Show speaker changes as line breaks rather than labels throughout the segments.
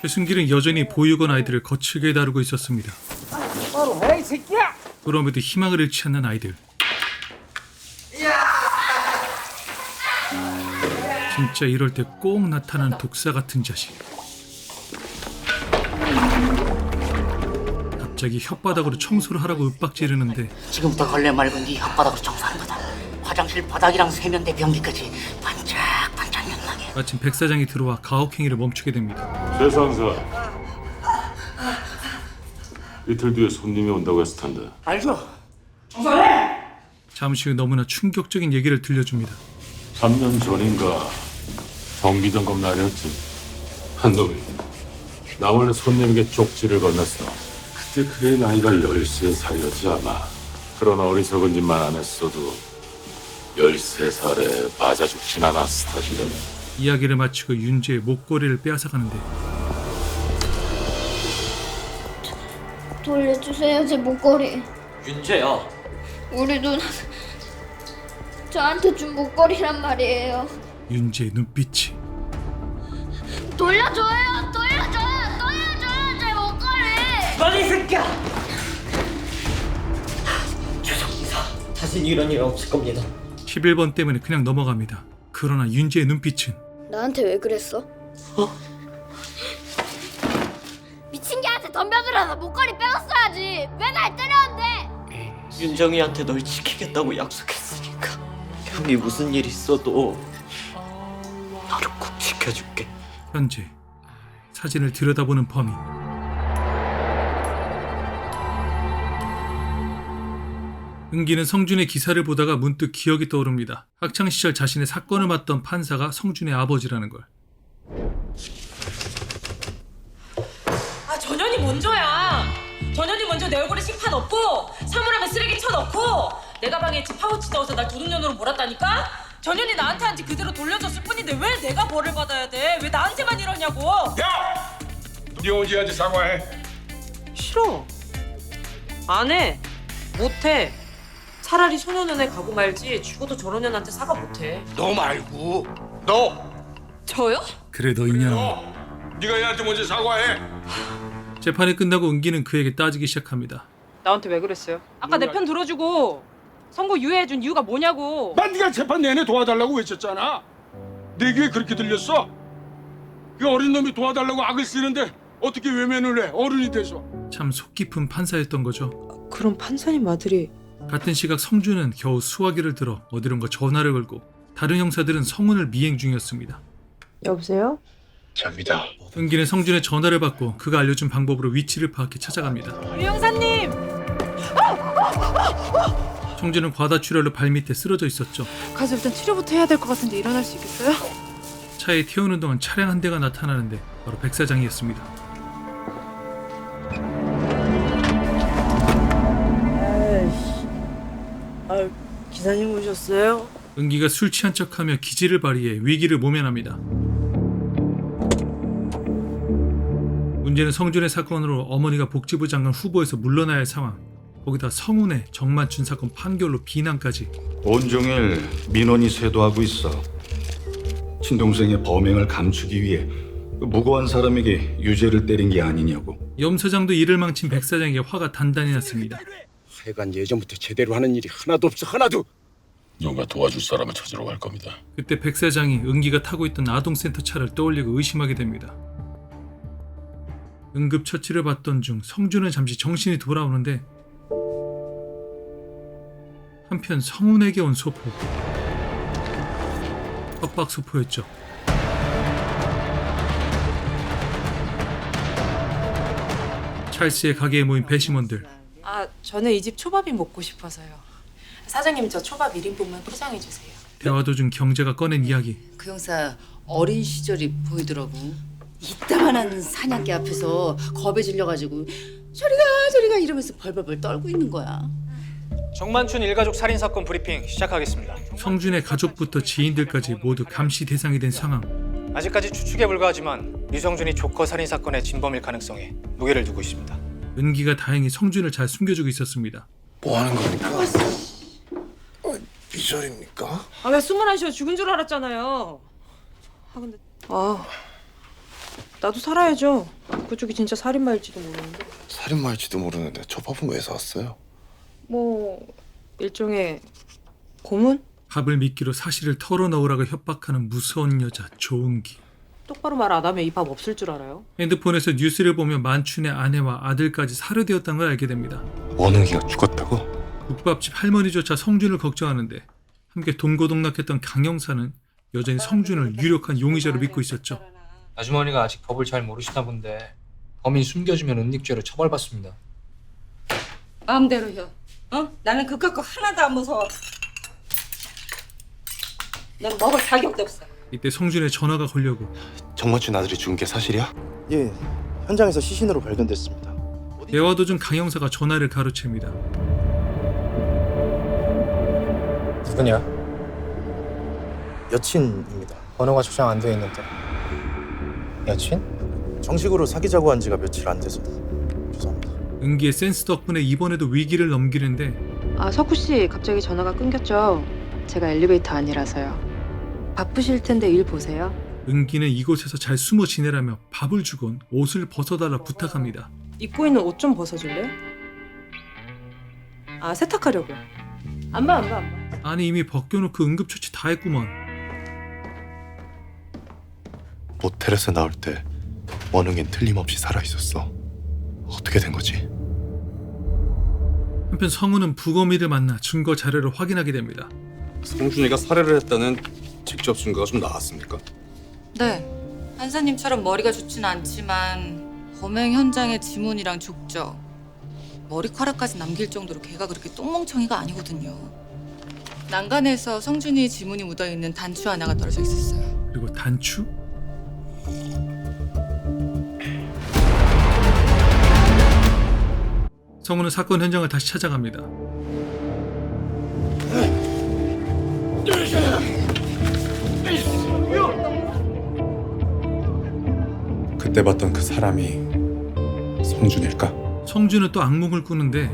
최순길은 여전히 보육원 아이들을 거칠게 다루고 있었습니다. 그럼에도 희망을 잃지 않는 아이들. 진짜 이럴 때 꼭 나타나는 독사 같은 자식. 갑자기 혓바닥으로 청소를 하라고 윽박지르는데
지금부터 걸레 말고 네 혓바닥으로 청소하는 거다. 화장실 바닥이랑 세면대 변기까지 반짝반짝 연하게.
마침 백 사장이 들어와 가혹행위를 멈추게 됩니다.
최 상사, 이틀 뒤에 손님이 온다고 했을 텐데.
알죠?
잠시 후 너무나 충격적인 얘기를 들려줍니다.
3년 전인가 정기점검 날이었지. 한 놈이 나 몰래 손님에게 쪽지를 건넸어. 그때 그의 나이가 13살이었지 아마. 그러나 어리석은 짓만 안 했어도 13살에 맞아 죽진 않았을 터지다.
이야기를 마치고 윤재의 목걸이를 빼앗아가는데
돌려주세요, 제 목걸이.
윤재야,
우리 누나 저한테 준 목걸이란 말이에요.
윤재의 눈빛이
돌려줘요, 돌려줘요, 제 목걸이.
너이 새끼야! 죄송합니다. 다신 이런 일 없을 겁니다.
11번 때문에 그냥 넘어갑니다. 그러나 윤재의 눈빛은
나한테 왜 그랬어? 미친 개한테 덤벼들어서 목걸이 빼앗아야지. 왜 날 때렸는데?
윤정이한테 널 지키겠다고 약속했으니까. 형이 무슨 일 있어도 너를 꼭 지켜줄게.
현재 사진을 들여다보는 범인. 은기는 성준의 기사를 보다가 문득 기억이 떠오릅니다. 학창시절 자신의 사건을 맡던 판사가 성준의 아버지라는 걸.
아, 전현이 먼저야. 전현이 먼저 내 얼굴에 식판 엎고 사물함에 쓰레기 쳐넣고 내 가방에 지 파우치 넣어서 날 도둑년으로 몰았다니까? 전현이 나한테 한 지 그대로 돌려줬을 뿐인데 왜 내가 벌을 받아야 돼? 왜 나한테만 이러냐고.
야! 네 오지한테 사과해.
싫어. 안 해. 못해. 차라리 소년원에 가고 말지 죽어도 저런 년한테 사과 못해.
너 말고 너.
저요?
그래 너 인연.
네가 얘한테 먼저 사과해.
재판이 끝나고 은기는 그에게 따지기 시작합니다.
나한테 왜 그랬어요? 아까 내 편 들어주고 선고 유예해준 이유가 뭐냐고.
난 네가 재판 내내 도와달라고 외쳤잖아. 내 귀에 그렇게 들렸어? 그 어린 놈이 도와달라고 악을 쓰는데 어떻게 외면을 해? 어른이 돼서.
참 속 깊은 판사였던 거죠.
그럼 판사님 아들이
같은 시각 성준은 겨우 수화기를 들어 어디론가 전화를 걸고 다른 형사들은 성운을 미행 중이었습니다.
여보세요?
접니다.
은기는 성준의 전화를 받고 그가 알려준 방법으로 위치를 파악해 찾아갑니다.
유 형사님!
성준은 과다출혈로 발밑에 쓰러져 있었죠.
가서 일단 치료부터 해야 될 것 같은데 일어날 수 있겠어요?
차에 태우는 동안 차량 한 대가 나타나는데 바로 백 사장이었습니다.
기사님 오셨어요?
은기가 술 취한 척하며 기지를 발휘해 위기를 모면합니다. 문제는 성준의 사건으로 어머니가 복지부 장관 후보에서 물러나야 할 상황. 거기다 성운의 정만춘 사건 판결로 비난까지.
온종일 민원이 쇄도하고 있어. 친동생의 범행을 감추기 위해 무고한 사람에게 유죄를 때린 게 아니냐고.
염 사장도 이를 망친 백 사장에게 화가 단단히 났습니다.
하여간 예전부터 제대로 하는 일이 하나도 없어. 하나도.
누가 도와줄 사람을 찾으러 갈 겁니다.
그때 백 사장이 은기가 타고 있던 아동센터 차를 떠올리고 의심하게 됩니다. 응급처치를 받던 중 성준은 잠시 정신이 돌아오는데 한편 성운에게 온 소포. 협박 소포였죠. 찰스의 가게에 모인 배심원들.
아, 저는 이 집 초밥이 먹고 싶어서요. 사장님 저 초밥 1인분만 포장해 주세요.
대화 도중 경제가 꺼낸 이야기.
그 형사 어린 시절이 보이더라고. 이따만한 사냥개 앞에서 겁에 질려가지고 저리가 이러면서 벌벌벌 떨고 있는 거야.
정만춘 일가족 살인사건 브리핑 시작하겠습니다.
성준의 가족부터 지인들까지 모두 감시 대상이 된 상황.
아직까지 추측에 불과하지만 유성준이 조커 살인사건의 진범일 가능성에 무게를 두고 있습니다.
은기가 다행히 성준을 잘 숨겨주고 있었습니다.
뭐 하는 겁니까? 삐절입니까?
아, 왜 21시에 죽은 줄 알았잖아요. 아, 근데
나도 살아야죠. 그쪽이 진짜 살인마일지도 모르는데.
살인마일지도 모르는데 저 밥은 왜 사왔어요?
뭐 일종의 고문?
밥을 미끼로 사실을 털어넣으라고 협박하는 무서운 여자 조은기.
똑바로 말 안 하면 이 밥 없을 줄 알아요?
핸드폰에서 뉴스를 보며 만춘의 아내와 아들까지 살해되었다는 걸 알게 됩니다.
원웅이가 죽었다고?
국밥집 할머니조차 성준을 걱정하는데 함께 동고동락했던 강형사는 여전히 성준을 유력한 용의자로 믿고 있었죠.
아주머니가 아직 법을 잘 모르시나 본데 범인 숨겨주면 은닉죄로 처벌받습니다.
마음대로 해. 어? 나는 그깟 거 하나도 안 무서워. 난 먹을 자격도 없어.
이때 성준의 전화가 걸려고
정만춘 아들이 죽은 게 사실이야? 예, 현장에서 시신으로 발견됐습니다.
대화 도중 강형사가 전화를 가로챕니다.
누구냐?
여친입니다.
번호가 저장 안 돼 있는데. 여친?
정식으로 사귀자고 한 지가 며칠 안 돼서 죄송합니다.
은기의 센스 덕분에 이번에도 위기를 넘기는데
아, 석우 씨 갑자기 전화가 끊겼죠. 제가 엘리베이터 아니라서요. 바쁘실 텐데 일 보세요.
은기는 이곳에서 잘 숨어 지내라며 밥을 주곤 옷을 벗어달라 부탁합니다.
입고 있는 옷 좀 벗어줄래요? 아, 세탁하려고요. 안 봐.
아니 이미 벗겨놓고 응급처치 다 했구먼.
모텔에서 나올 때 원웅엔 틀림없이 살아있었어. 어떻게 된 거지?
한편 성우는 부검이를 만나 증거 자료를 확인하게 됩니다.
성준이가 살해를 했다는 직접 증거가 좀 나왔습니까?
네. 판사님처럼 머리가 좋진 않지만 범행 현장의 지문이랑 족저, 머리카락까지 남길 정도로 걔가 그렇게 똥멍청이가 아니거든요. 난간에서 성준이의 지문이 묻어있는 단추 하나가 떨어져 있었어요.
그리고 단추? 성우는 사건 현장을 다시 찾아갑니다.
그때 봤던 그 사람이 성준일까?
성준은 또 악몽을 꾸는데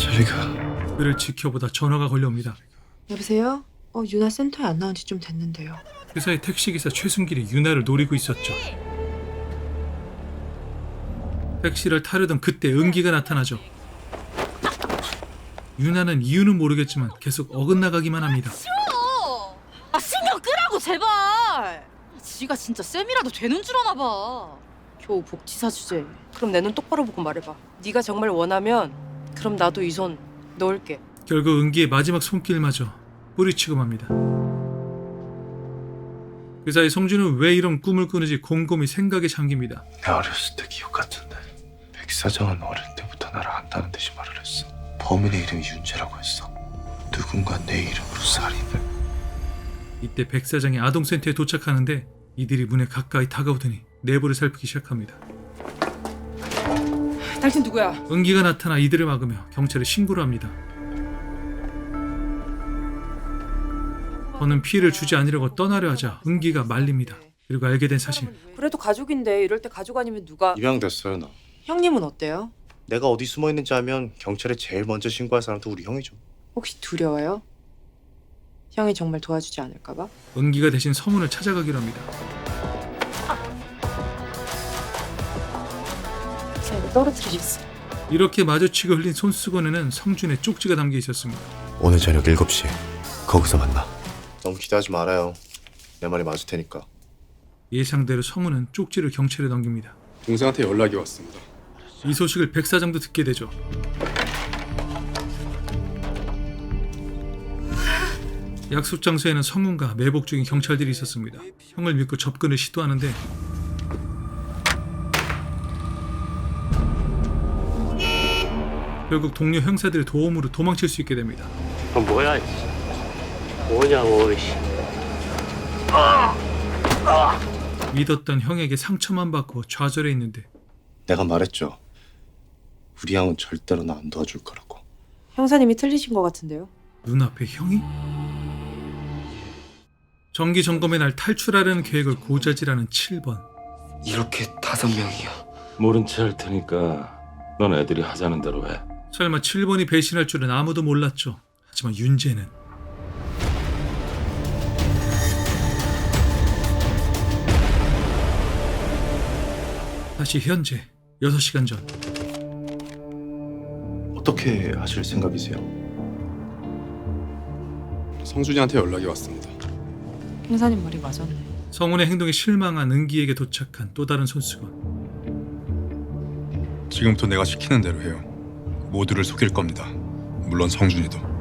저리가.
그를 지켜보다 전화가 걸려옵니다.
여보세요? 유나 센터에 안 나온 지 좀 됐는데요.
그 사이 택시기사 최순길이 유나를 노리고 있었죠. 택시를 타려던 그때 은기가 나타나죠. 유나는 이유는 모르겠지만 계속 어긋나가기만 합니다.
아, 신경 끄라고 제발. 지가 진짜 쌤이라도 되는 줄 아나 봐.
겨우 복지사 주제. 그럼 내 눈 똑바로 보고 말해봐. 네가 정말 원하면 그럼 나도 이 손 넣을게.
결국 은기의 마지막 손길마저 뿌리치고 맙니다. 그 사이 성준은 왜 이런 꿈을 꾸는지 곰곰이 생각에 잠깁니다.
내 어렸을 때 기억 같은데 백 사장은 어릴 때부터 나를 안다는 듯이 말을 했어. 범인의 이름이 윤재라고 했어. 누군가 내 이름으로 살인을.
이때 백 사장이 아동센터에 도착하는데 이들이 문에 가까이 다가오더니 내부를 살피기 시작합니다.
당신 누구야?
은기가 나타나 이들을 막으며 경찰에 신고를 합니다. 더는 피해를 주지 않으려고 떠나려 하자 은기가 말립니다. 그리고 알게 된 사실.
그래도 가족인데 이럴 때 가족 아니면 누가...
입양됐어요 나.
형님은 어때요?
내가 어디 숨어 있는지 알면 경찰에 제일 먼저 신고할 사람도 우리 형이죠.
혹시 두려워요? 형이 정말 도와주지 않을까 봐?
은기가 대신 성훈을 찾아가기로 합니다.
제가 떨어뜨리겠어.
이렇게 마주치고 흘린 손수건에는 성준의 쪽지가 담겨 있었습니다.
오늘 저녁 7시 거기서 만나. 너무 기대하지 말아요. 내 말이 맞을 테니까.
예상대로 성훈은 쪽지를 경찰에 넘깁니다.
동생한테 연락이 왔습니다.
이 소식을 백 사장도 듣게 되죠. 약속 장소에는 성훈과 매복 중인 경찰들이 있었습니다. 형을 믿고 접근을 시도하는데 결국 동료 형사들의 도움으로 도망칠 수 있게 됩니다.
뭐야? 뭐냐고.
믿었던 형에게 상처만 받고 좌절해 있는데
내가 말했죠. 우리 형은 절대로 나 안 도와줄 거라고.
형사님이 틀리신 것 같은데요?
눈앞에 형이? 정기 점검의 날 탈출하려는 계획을 고자질하는 7번.
이렇게 5명이야.
모른 채 할 테니까 넌 애들이 하자는 대로 해.
설마 7번이 배신할 줄은 아무도 몰랐죠. 하지만 윤재는 다시 현재 6시간 전
어떻게 하실 생각이세요?
성준이한테 연락이 왔습니다.
형사님 말이 맞았네.
성훈의 행동에 실망한 은기에게 도착한 또 다른 손수건.
지금부터 내가 시키는 대로 해요. 모두를 속일 겁니다. 물론 성준이도.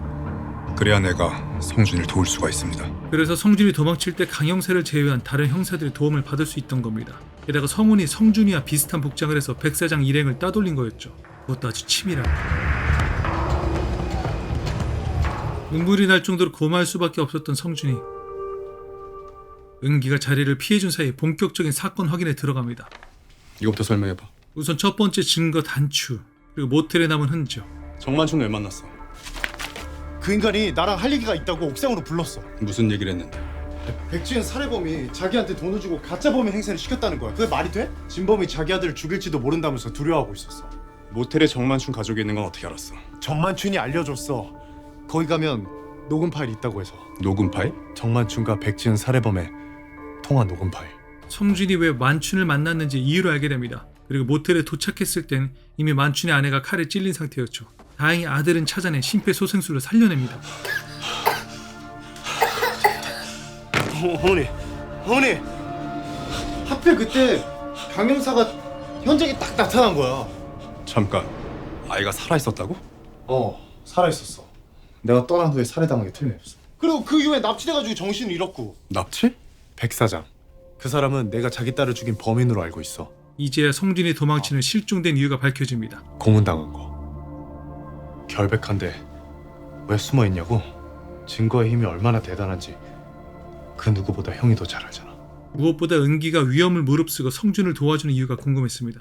그래야 내가 성준이를 도울 수가 있습니다.
그래서 성준이 도망칠 때 강형사를 제외한 다른 형사들의 도움을 받을 수 있던 겁니다. 게다가 성훈이 성준이와 비슷한 복장을 해서 백 사장 일행을 따돌린 거였죠. 그것도 아주 치밀하게. 눈물이 날 정도로 고마울 수밖에 없었던 성준이. 은기가 자리를 피해준 사이 본격적인 사건 확인에 들어갑니다.
이거부터 설명해봐.
우선 첫 번째 증거 단추, 그리고 모텔에 남은 흔적.
정만춘 왜 만났어?
그 인간이 나랑 할 얘기가 있다고 옥상으로 불렀어.
무슨 얘기를 했는데?
백지은 살해범이 자기한테 돈을 주고 가짜 범인 행세를 시켰다는 거야. 그게 말이 돼? 진범이 자기 아들을 죽일지도 모른다면서 두려워하고 있었어.
모텔에 정만춘 가족이 있는 건 어떻게 알았어?
정만춘이 알려줬어. 거기 가면 녹음 파일 있다고 해서.
녹음 파일?
정만춘과 백지은 살해범의 통화 녹음 파일.
성준이 왜 만춘을 만났는지 이유를 알게 됩니다. 그리고 모텔에 도착했을 땐 이미 만춘의 아내가 칼에 찔린 상태였죠. 다행히 아들은 찾아내 심폐소생술로 살려냅니다.
어머니, 하필 그때 강형사가 현장에 딱 나타난 거야.
잠깐, 아이가 살아있었다고?
살아있었어. 내가 떠난 후에 살해당하게 틀림없어. 그리고 그 이후에 납치돼가지고 정신을 잃었고.
납치?
백 사장. 그 사람은 내가 자기 딸을 죽인 범인으로 알고 있어.
이제야 성준이 도망치는 실종된 이유가 밝혀집니다.
고문당한 거. 결백한데 왜 숨어있냐고? 증거의 힘이 얼마나 대단한지 그 누구보다 형이 더 잘 알잖아.
무엇보다 은기가 위험을 무릅쓰고 성준을 도와주는 이유가 궁금했습니다.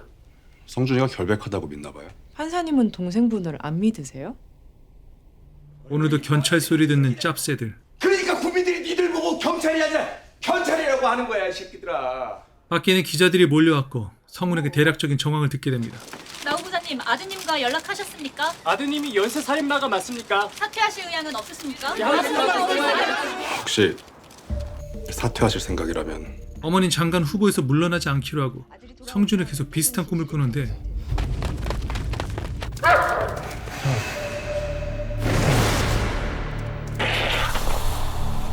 성준이가 결백하다고 믿나 봐요.
판사님은 동생분을 안 믿으세요?
오늘도 경찰 소리 듣는 짭새들.
그러니까 국민들이 니들 보고 경찰이 아니라 견찰이라고 하는 거야, 이 새끼들아.
밖에는 기자들이 몰려왔고 성훈에게 대략적인 정황을 듣게 됩니다.
나우 부사님, 아드님과 연락하셨습니까?
아드님이 연쇄 살인마가 맞습니까?
사퇴하실 의향은 없으십니까?
혹시 사퇴하실 생각이라면
어머니는 장관 후보에서 물러나지 않기로 하고 성준은 계속 비슷한 꿈을 꾸는데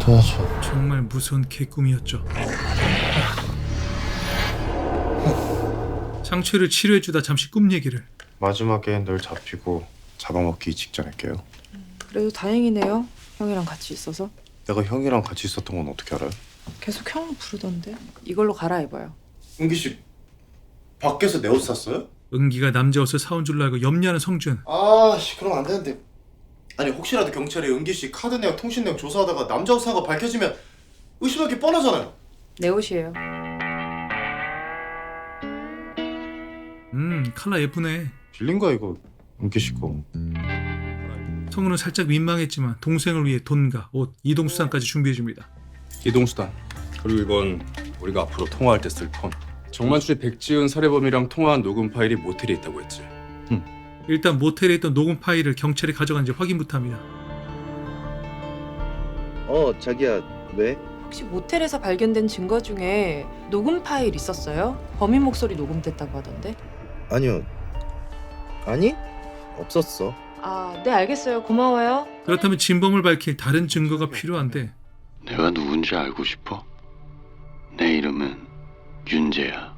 도와줘.
정말 무서운 개꿈이었죠. 상처를 치료해주다 잠시 꿈 얘기를.
마지막에 널 잡히고 잡아먹기 직전에 깨요.
그래도 다행이네요. 형이랑 같이 있어서.
내가 형이랑 같이 있었던 건 어떻게 알아요?
계속 형으로 부르던데. 이걸로 갈아입어요.
은기 씨, 밖에서 내 옷 샀어요?
은기가 남자 옷을 사온 줄로 알고 염려하는 성준.
그럼 안 되는데. 아니 혹시라도 경찰이 은기 씨 카드 내역, 통신 내역 조사하다가 남자 옷 산 거 밝혀지면 의심할 게 뻔하잖아요.
내 옷이에요.
컬러 예쁘네.
빌린 거야 이거, 은기 씨 거.
성훈은 살짝 민망했지만 동생을 위해 돈과 옷, 이동수단까지 준비해줍니다.
이동수단. 그리고 이건 우리가 앞으로 통화할 때 쓸 폰. 정만춘이 백지은 살해범이랑 통화한 녹음 파일이 모텔에 있다고 했지.
일단 모텔에 있던 녹음 파일을 경찰이 가져간지 확인부터 합니다.
자기야, 왜?
혹시 모텔에서 발견된 증거 중에 녹음 파일 있었어요? 범인 목소리 녹음됐다고 하던데.
아니요. 아니? 없었어.
네 알겠어요. 고마워요.
그렇다면 진범을 밝힐 다른 증거가 필요한데
내가 누군지 알고 싶어? 내 이름은 윤재야.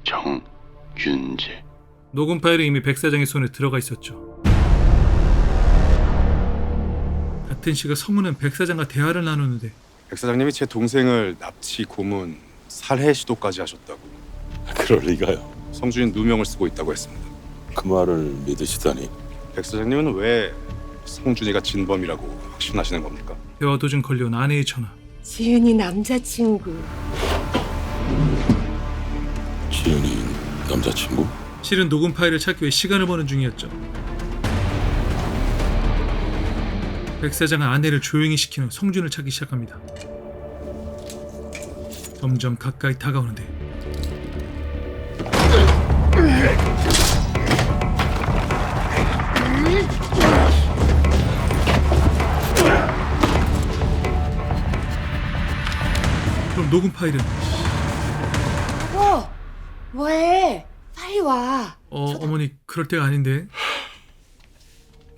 정윤재.
녹음 파일은 이미 백 사장의 손에 들어가 있었죠. 같은 시각 성훈은 백 사장과 대화를 나누는데
백 사장님이 제 동생을 납치, 고문, 살해 시도까지 하셨다고.
그럴 리가요.
성준이 누명을 쓰고 있다고 했습니다.
그 말을 믿으시다니.
백 사장님은 왜 성준이가 진범이라고 확신하시는 겁니까?
대화 도중 걸려온 아내의 전화.
지은이 남자친구.
지은이 남자친구?
실은 녹음 파일을 찾기 위해 시간을 버는 중이었죠. 백 사장은 아내를 조용히 시키는 성준을 찾기 시작합니다. 점점 가까이 다가오는데 그럼 녹음 파일은
여보, 뭐해? 빨리 와.
어머니 그럴 때가 아닌데.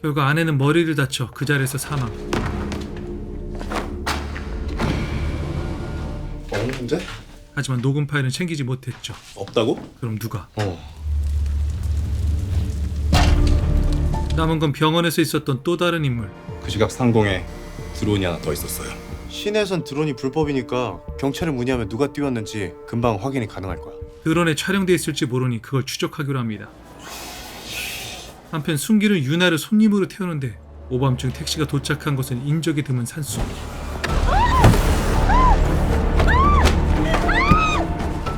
결국 아내는 머리를 다쳐 그 자리에서 사망.
없는데?
하지만 녹음 파일은 챙기지 못했죠.
없다고?
그럼 누가? 남은 건 병원에서 있었던 또 다른 인물.
그 시각 상공에 드론이 하나 더 있었어요.
시내에선 드론이 불법이니까 경찰에 문의하면 누가 띄웠는지 금방 확인이 가능할 거야.
드론에 촬영돼 있을지 모르니 그걸 추적하기로 합니다. 한편 순기는 유나를 손님으로 태우는데 오밤중 택시가 도착한 곳은 인적이 드문 산속.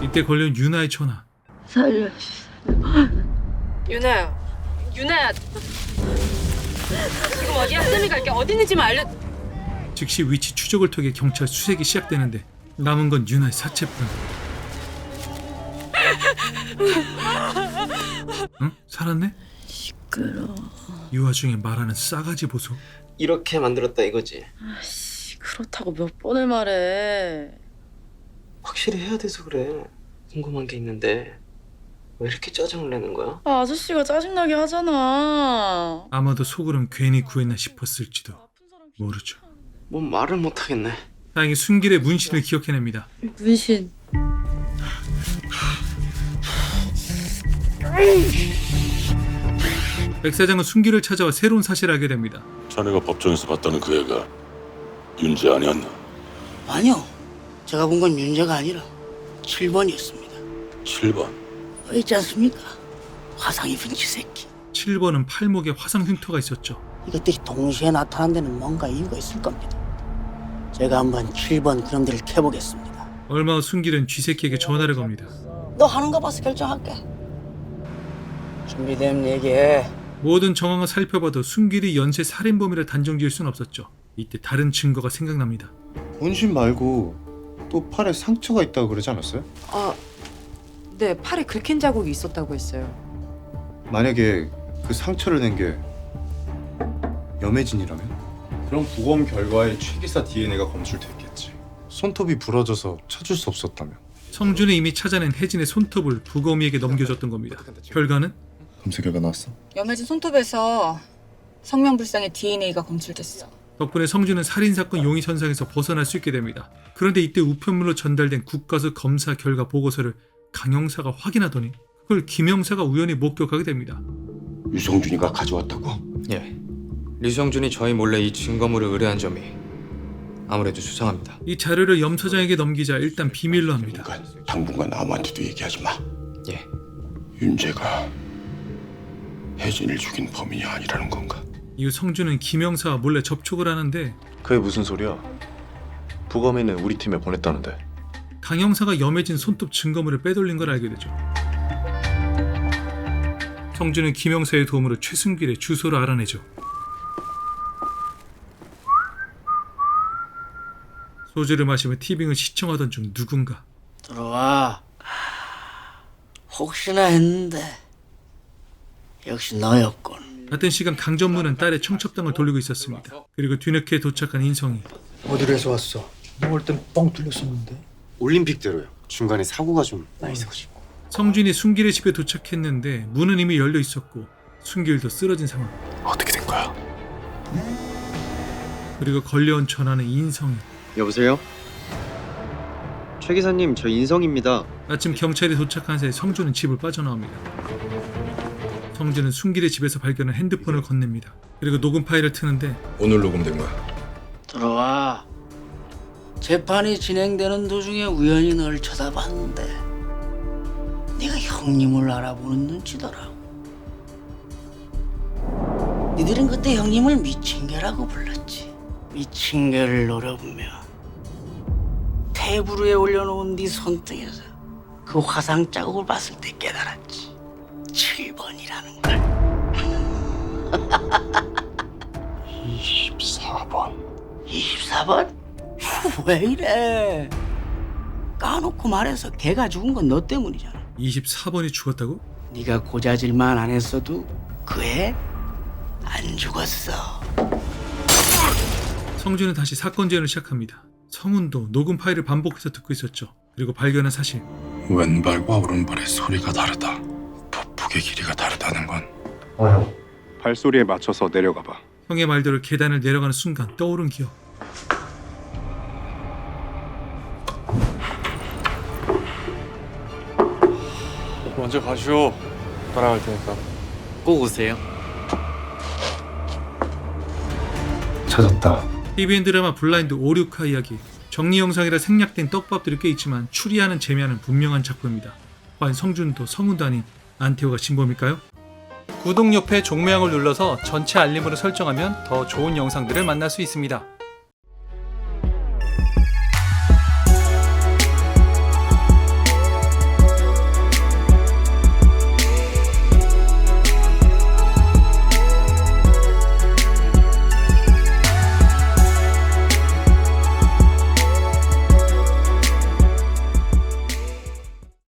이때 걸린 유나의 전화.
살려.
유나야, 유나야. 지금 어디야? 쌤이 갈게. 어디 있는지만 알려.
즉시 위치 추적을 통해 경찰 수색이 시작되는데 남은 건 유나의 사체뿐. 응? 살았네?
시끄러.
이 와중에 말하는 싸가지 보소.
이렇게 만들었다 이거지.
아씨, 그렇다고 몇 번을 말해.
확실히 해야 돼서 그래. 궁금한 게 있는데 왜 이렇게 짜증을 내는 거야?
아저씨가 짜증나게 하잖아.
아마도 속으론 괜히 구했나 싶었을지도 모르죠.
뭔 말을 못 하겠네.
다행히 순길의 문신을 기억해냅니다.
문신.
백 사장은 순길을 찾아와 새로운 사실을 알게 됩니다.
자네가 법정에서 봤다는 그 애가 윤재 아니었나?
아니요. 제가 본 건 윤재가 아니라 7번이었습니다.
7번.
있지 않습니까? 화상 입은 쥐새끼.
7번은 팔목에 화상 흉터가 있었죠.
이것들이 동시에 나타난 데는 뭔가 이유가 있을 겁니다. 제가 한번 7번 그놈들을 캐보겠습니다.
얼마 후 순길은 쥐새끼에게 전화를 겁니다.
너 하는 거 봐서 결정할게. 준비되면 얘기해.
모든 정황을 살펴봐도 순길이 연쇄 살인범이라 단정지을 순 없었죠. 이때 다른 증거가 생각납니다.
문신 말고 또 팔에 상처가 있다고 그러지 않았어요?
아, 네, 팔에 긁힌 자국이 있었다고 했어요.
만약에 그 상처를 낸 게 염혜진이라면?
그럼 부검 결과에 최기사 DNA가 검출됐겠지.
손톱이 부러져서 찾을 수 없었다면?
성준이 이미 찾아낸 혜진의 손톱을 부검이에게 넘겨줬던 겁니다. 결과는?
검사 결과 나왔어?
염혜진 손톱에서 성명불상의 DNA가 검출됐어.
덕분에 성준은 살인사건 용의 선상에서 벗어날 수 있게 됩니다. 그런데 이때 우편물로 전달된 국가수 검사 결과 보고서를 강 형사가 확인하더니 그걸 김 형사가 우연히 목격하게 됩니다.
유성준이가 가져왔다고?
예. 류성준이 저희 몰래 이 증거물을 의뢰한 점이 아무래도 수상합니다.
이 자료를 염 서장에게 넘기자 일단 비밀로 합니다.
당분간 아무한테도 얘기하지 마.
예.
윤재가 혜진을 죽인 범인이 아니라는 건가?
이후 성준은 김 형사와 몰래 접촉을 하는데
그게 무슨 소리야? 부검인은 우리 팀에 보냈다는데.
강 형사가 염해진 손톱 증거물을 빼돌린 걸 알게 되죠. 성준은 김 형사의 도움으로 최승길의 주소를 알아내죠. 소주를 마시며 티빙을 시청하던 중 누군가
들어와. 혹시나 했는데 역시 너였군.
같은 시간 강전무는 딸의 청첩장을 돌리고 있었습니다. 그리고 뒤늦게 도착한 인성이
어디로 해서 왔어? 너 올 땐 뻥 뚫렸었는데.
올림픽대로요. 중간에 사고가 좀 나 있어가지고.
성준이 순길의 집에 도착했는데 문은 이미 열려 있었고 순길도 쓰러진 상황.
어떻게 된 거야?
그리고 걸려온 전화는 인성이.
여보세요? 최 기사님, 저 인성입니다.
아침 경찰이 도착한 사이 성준은 집을 빠져나옵니다. 성준은 순길의 집에서 발견한 핸드폰을 건넵니다. 그리고 녹음 파일을 트는데
오늘 녹음된 거야.
들어와. 재판이 진행되는 도중에 우연히 널 쳐다봤는데 네가 형님을 알아보는 눈치더라고. 니들은 그때 형님을 미친개라고 불렀지. 미친개를 노려보며 테이블 위에 올려놓은 네 손등에서 그 화상 자국을 봤을 때 깨달았지. 7번이라는 걸.
24번.
24번? 왜 이래? 까놓고 말해서 걔가 죽은 건 너 때문이잖아.
24번이 죽었다고?
네가 고자질만 안 했어도 그 애 안 죽었어.
성준은 다시 사건 재현을 시작합니다. 성훈도 녹음 파일을 반복해서 듣고 있었죠. 그리고 발견한 사실.
왼발과 오른발의 소리가 다르다. 폭풍의 길이가 다르다는 건
발소리에 맞춰서 내려가 봐.
형의 말대로 계단을 내려가는 순간 떠오른 기억.
먼저 가시오. 따라갈 테니까.
꼭 오세요.
찾았다.
TVN 드라마 블라인드 5, 6화 이야기. 정리 영상이라 생략된 떡밥들이 꽤 있지만 추리하는 재미하는 분명한 작품입니다. 과연 성준도 성훈도 아닌 안태호가 진범일까요? 구독 옆에 종모양을 눌러서 전체 알림으로 설정하면 더 좋은 영상들을 만날 수 있습니다.